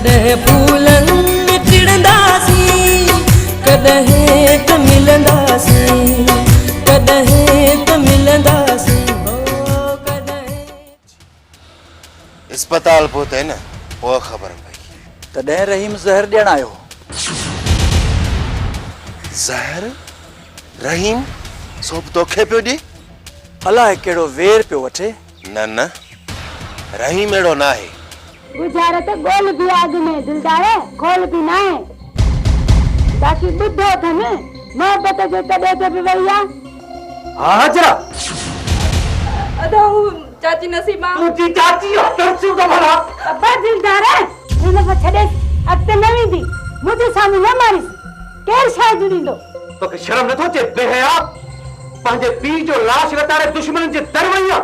कॾहिं फूलन में चिड़ंदासीं, कॾहिं त मिलंदासीं, कॾहिं त मिलंदासीं, हो कॾहिं। अस्पताल पहुते न पोइ ख़बर पई। तॾहिं रहीम ज़हर ॾियण आयो। ज़हर? रहीम सोप तोखे पियो ॾे? अलाए कहिड़ो वेर पियो वठे। न न, रहीम अहिड़ो न आहे। गुज़ारे त गोल भी आग में दिलदारे खोल भी ना है, बाकी बुद्धो थने मोहब्बत जो कदे ते भी वैया। हाँ जा अदाऊ चाची नसीबा तुझी चाची तरसू का भला अब्बा दिलदारे हिन पर छड़े अॻिते न वेंदी, मुंहिंजे साम्हूं न मारिस, केरु शायदि ॾींदो। तोखे शर्म नथो अचे बेहया? पंहिंजे पीउ जो लाश लतारे दुश्मन जे दर वई आहे।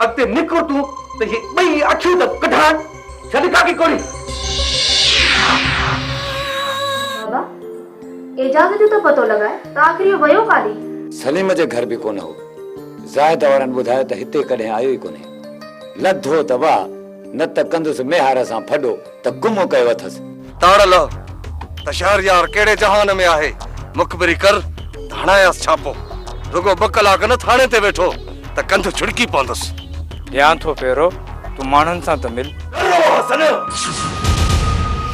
अॻिते निकिर तूं त हे ॿई अखियूं त कढां। छॾ काकी कोरी। बाबा इजाज़त तो पतो लगाए त आखिरी वयो काली। सलीम जे घर भी कोन हो। ज़ाहिद वारनि ॿुधायो त हिते कॾहिं आयो ई कोन्हे। लधो त वाह, न त कंदुसि मेहार सां फॾो त गुमो कयो अथसि। ताड़ल त शहरयार कहिड़े जहान में आहे, मुखबिरी कर हणायसि छापो। रुगो 2 कलाक न थाणे ते वेठो त कंध छुड़की पवंदुसि। ध्यान थो फेरो, तूं माण्हुनि सां त मिल।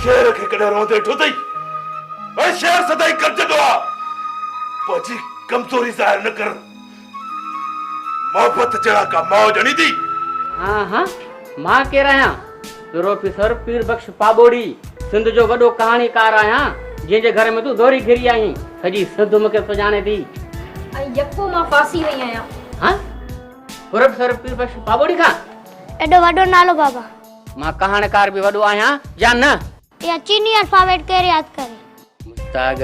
शेर खे कॾहिं रोंदे वेठो अथई? शेर सदाई कजंदो आहे, पंहिंजी कमज़ोरी ज़ाहिर न कर। मोहब्बत जहिड़ा का मौज नी थी। हाँ हाँ, मां केर आहियां? प्रोफेसर पीर बख्श पाबोड़ी, सिंध जो वॾो कहाणीकार आहियां, जंहिंजे घर में तूं दौरी घिरी आई। सॼी सिंध मूंखे सुञाणे थी। ऐं यको मां फासी वई आहियां। हाँ, प्रोफेसर पीर बख्श पाबोड़ी खां एडो वॾो नालो बाबा। मां कहाणीकार भी वॾो आहियां या न? या चीनी अल्फाबेट केरु यादि करे? मुस्ताग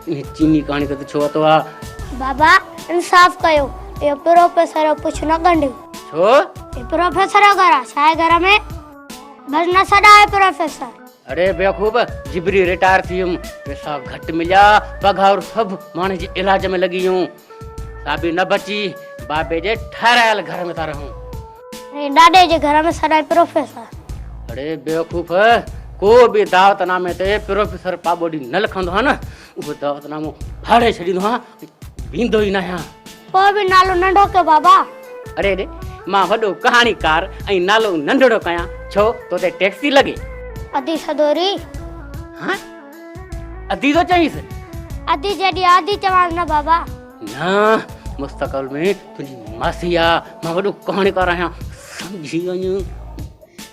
इन चीनी कहाणी को छो तो आ? बाबा इंसाफ कयो, ये प्रोफेसर पुछ न कंडियो। छो? ये प्रोफेसर घर छाए घर में बस न सदा है प्रोफेसर। अरे बेवकूफ, जिबरी रिटायर थियुम, पैसा घट मिलिया, पगार सब माने जे इलाज में लगी हूं, साबी न बची, बाबे जे ठहरायल घर में ता रहूं। अरे डाडे जे घर में सदा प्रोफेसर। अरे बेवकूफ, को भी दावतनामे ते प्रोफेसर पाबोड़ी न लिखंदो है न, वो दावतनामो फाड़े छॾींदो हा, बींदो ही न हा। को भी नालो नंढो के बाबा। अरे रे, मां वॾो कहाणीकार ऐं नालो नंढड़ो कयां, छो तो ते टैक्सी लगे? अदी सदोरी। हाँ, अदी तो चईस? अदी जडी आदि चवास न बाबा। ना, मुस्तकबिल में तुझी मासी आ, मां वॾो कहाणीकार आहियां, समझी वञ।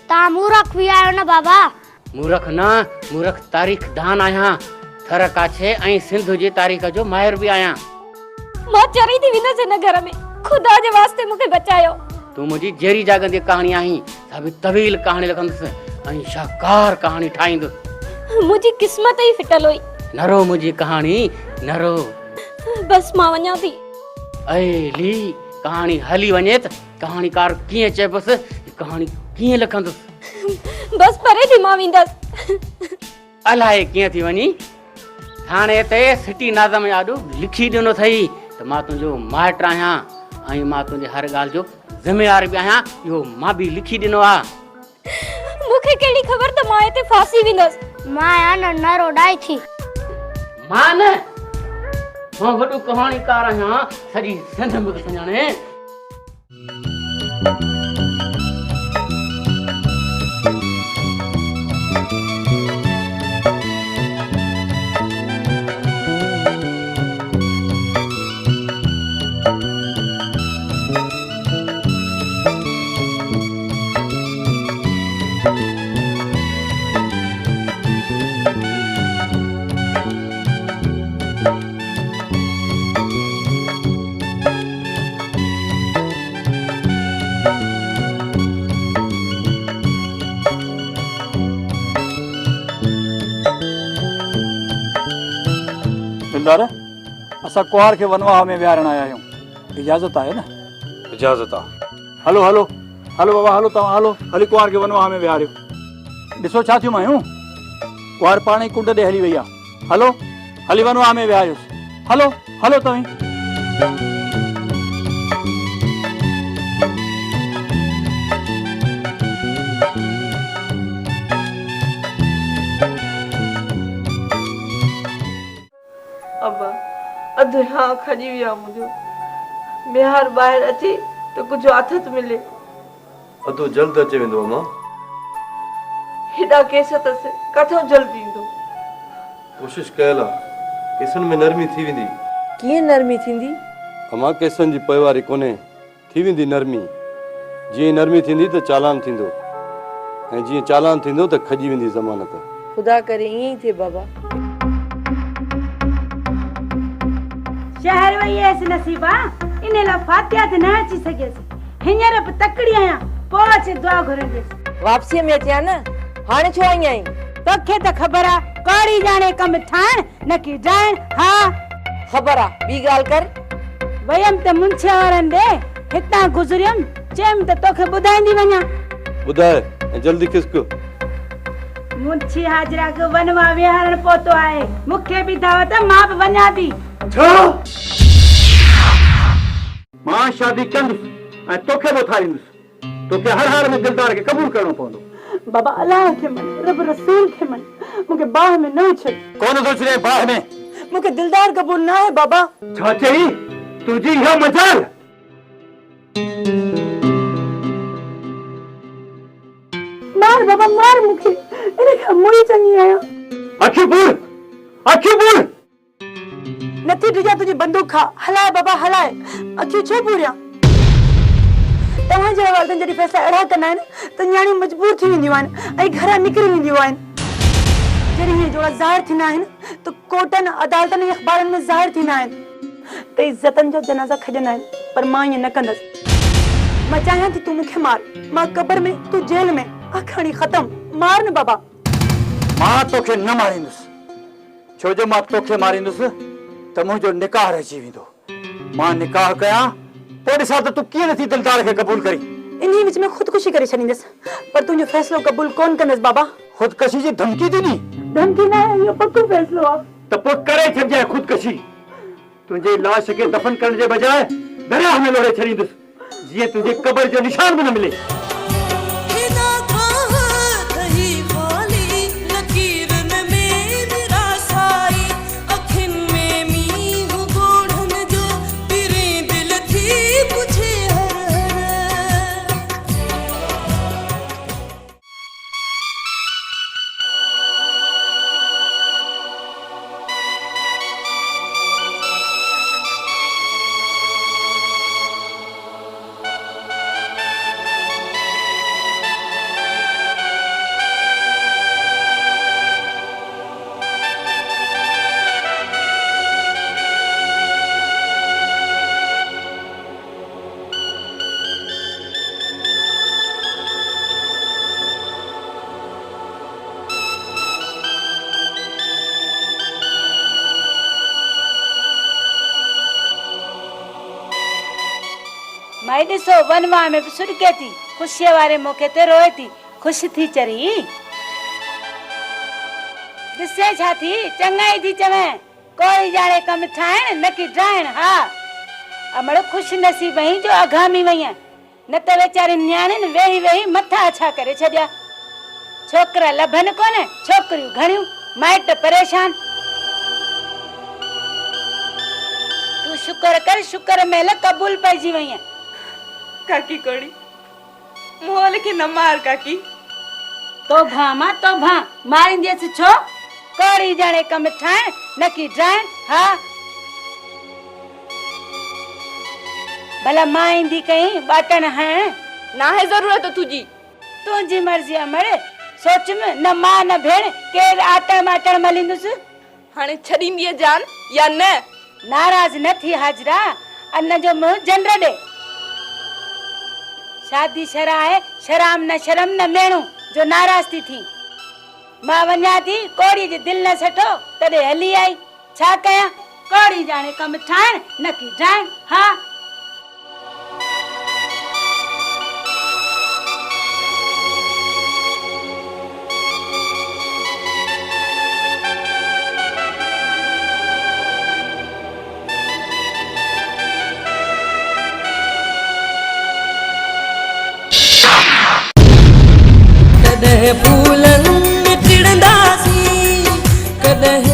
ता मूर्ख भी आयो न बाबा? मूर्ख ना, मूर्ख तारीख दान आहियां, थर काछे ऐं सिंध जी तारीख जो माहिर भी आहियां। मां चरी थी विनस इन घर में, खुदा जे वास्ते मूंखे बचायो। तू मुझी जेरी जागंदी कहाणी आहीं, साबी तवील कहाणी लिखंदुसि ऐं शाहकार कहाणी ठाहींदुसि। मुझी किस्मत ही फिटल हुई। नरो मुझी कहाणी, नरो। बस मां वञा थी। ऐ ली, कहाणी हली वञे त कहाणीकार कीअं चइबसि, कहाणी कीअं लिखंदुसि? बस परे थी मां वेंदसि। अलाए कीअं थी वञी? थाणे ते सिटी नाज़म यादू लिखी ॾिनो अथई त मां तुंहिंजो माइट आहियां ऐं मां तुंहिंजे हर ॻाल्हि जो ज़िम्मेवार भी आहियां, इहो मां भी लिखी ॾिनो आहे। मूंखे कहिड़ी ख़बर त मां हिते फासी वेंदसि। मां या न रोडाई थी। मां न, मां वॾो कहाणीकार आहियां, सॼी सिंध मूंखे सुञाणे। दिलदार, असां कुहार खे वनवाह में विहारण आया आहियूं, इजाज़त आहे न? इजाज़त आहे। हलो हलो हलो बाबा, हलो तव्हां हलो, हली कुहार खे वनवाह में विहारियो। ॾिसो छा थियूं आहियूं, कुहार पाण ई कुंड ॾे हली वई आहे। हलो हली वनवाह में विहारियोसि। हलो हलो तव्हीं। अधु हाँ खजी विया मुझो बिहार बाहर अची तो कुछ आथत मिले अधु जल्द अचे वेंदो अम्मा हेॾा केस अथसि किथां जल्दी ईंदो कोशिश कयल आहे केसनि में नरमी थी वेंदी कीअं नरमी थींदी अम्मा केसनि जी पोइवारी कोन्हे थी वेंदी नरमी जीअं नरमी थींदी त चालान थींदो ऐं जीअं चालान थींदो त खजी वेंदी ज़मानत खुदा करे ईअं ई थिए बाबा शहर वई ऐस नसीबा इन ला फातिहा ते न अची सघियसि हींअर बि तकड़ी आहियां पोइ अची दुआ घुरंदसि वापसीअ में अचिया न हाणे छो आई आहीं तोखे त ख़बर आहे कौड़ी ॼाणे कम ठाहिण न की ॾाइण हा ख़बर आहे ॿी ॻाल्हि कर वयम त मुंछे वारनि ॾे हितां गुज़रियम चयमि त तोखे ॿुधाईंदी वञा ॿुधाए ऐं जल्दी खिसक मुंछी हाजरा खे वनवा विहारण पहुतो आहे मूंखे बि दावत मां बि वञा थी छो मां शादी कंदुसि ऐं तोखे बि उथारींदुसि तोखे हर हाल में दिलदार खे क़बूल करणो पवंदो बाबा अल्लाह खे मन रब रसूल खे मन मूंखे बाह में न छॾ कोन थो छॾे बाह में मूंखे दिलदार क़बूल न आहे बाबा छा चई तुंहिंजी इहा मजाल मार बाबा मार मूंखे इन खां मुड़ी चङी आहियां अखियूं पूर नथी डिॼा तुंहिंजी बंदूक खां हलाए बाबा हलाए अखियूं छो पूरियां तव्हां जहिड़ा वारनि जॾहिं फैसला अहिड़ा कंदा आहिनि त न्याणियूं मजबूर थी वेंदियूं आहिनि ऐं घरां निकिरी वेंदियूं आहिनि जॾहिं इहे जोड़ा ज़ाहिर थींदा आहिनि त कोर्टनि अदालतनि ऐं अख़बारनि में ज़ाहिर थींदा आहिनि त इज़तनि जा जनाज़ा खॼंदा आहिनि पर मां ईअं न कंदसि मां चाहियां थी तूं मूंखे मार मां क़बर में तूं जेल में आखाणी ख़तम मार न बाबा मां तोखे न मारींदुसि छो जो मां तोखे मारींदुसि त मुंहिंजो निकाह रहिजी वेंदो मां निकाह कयां पोइ ॾिसां त तूं कीअं नथी दिलदार खे क़बूल करी इन्ही विच में ख़ुदकुशी करे छॾींदसि पर तुंहिंजो फ़ैसिलो क़बूल कोन कंदसि बाबा ख़ुदकशी जी धमकी ॾिनी धमकी न आहे इहो पको फ़ैसिलो आहे त पोइ करे छॾिजांइ ख़ुदकशी तुंहिंजे लाश खे दफ़न करण जे बजाए दरिया में लोड़े छॾींदुसि जीअं तुंहिंजे क़बर जो निशान बि न मिले माई ॾिसो वनवा में बि सुॾके थी ख़ुशीअ वारे मौक़े ते रोए थी ख़ुशि थी चरी ॾिसे छा थी चङाई थी चवें कोई ॼाणे कम ठाहिण न की ड्राइण हा अमड़ ख़ुशि नसीब ही जो अघामी वई न त वेचारी न्याणियुनि वेही वेही मथा अछा करे छॾिया छोकिरा लभनि कोन छोकिरियूं घणियूं माइट परेशान तूं शुक्र कर शुक्र महिल क़बूल पइजी वई काकी कोड़ी मोहल के न मार काकी तो भामा तो भा मारिंदियसि छो कोड़ी जाने कम ठाहिण न की ड्राइण हा भला मां ईंदी कहीं बाटन है ना है जरूरत तुझी तुझी मर्जी अमड़ सोच में न मां न भेण केर आटण माटण मलिंदुसि हाणे छॾींदीअ जान या न नाराज न थी हाजरा अन्न जो मुंह जनर दे शादी शरा है शराम न शर्म न मेणू जो नाराज थी मां वञा थी कोड़ी जे दिल न सठो तॾे हली आई छा कयां कोड़ी जाने कम ठाहिण न की ड्राइण हा कदह फूलन में टिड़ंदासी कदह